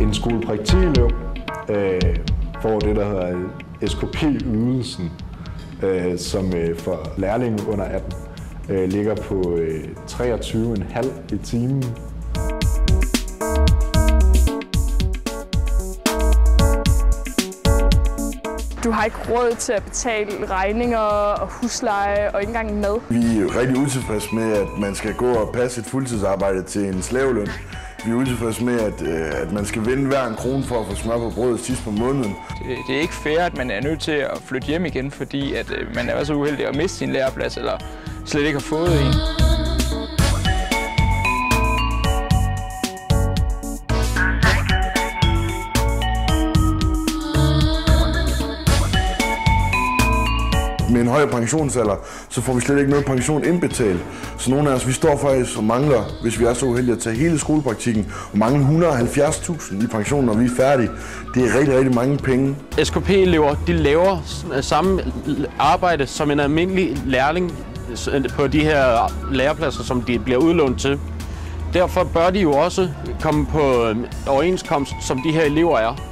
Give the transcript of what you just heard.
En skolepraktikelev får det, der hedder SKP-ydelsen, som for lærlinge under 18 ligger på 23,5 i timen. Du har ikke råd til at betale regninger og husleje og ikke engang mad. Vi er rigtig utilfredse med, at man skal gå og passe et fuldtidsarbejde til en slaveløn. Vi er utilfredse med, at man skal vinde hver en krone for at få smør på brødet sidst på måneden. Det er ikke fair, at man er nødt til at flytte hjem igen, fordi at man er så uheldig at miste sin læreplads eller slet ikke har fået en. Med en høj pensionsalder, så får vi slet ikke noget pension indbetalt. Så nogle af os, vi står faktisk og mangler, hvis vi er så uheldige at tage hele skolepraktikken, og mange 170.000 i pension, når vi er færdige. Det er rigtig, rigtig mange penge. SKP-elever, de laver samme arbejde som en almindelig lærling på de her lærepladser, som de bliver udlånt til. Derfor bør de jo også komme på overenskomst, som de her elever er.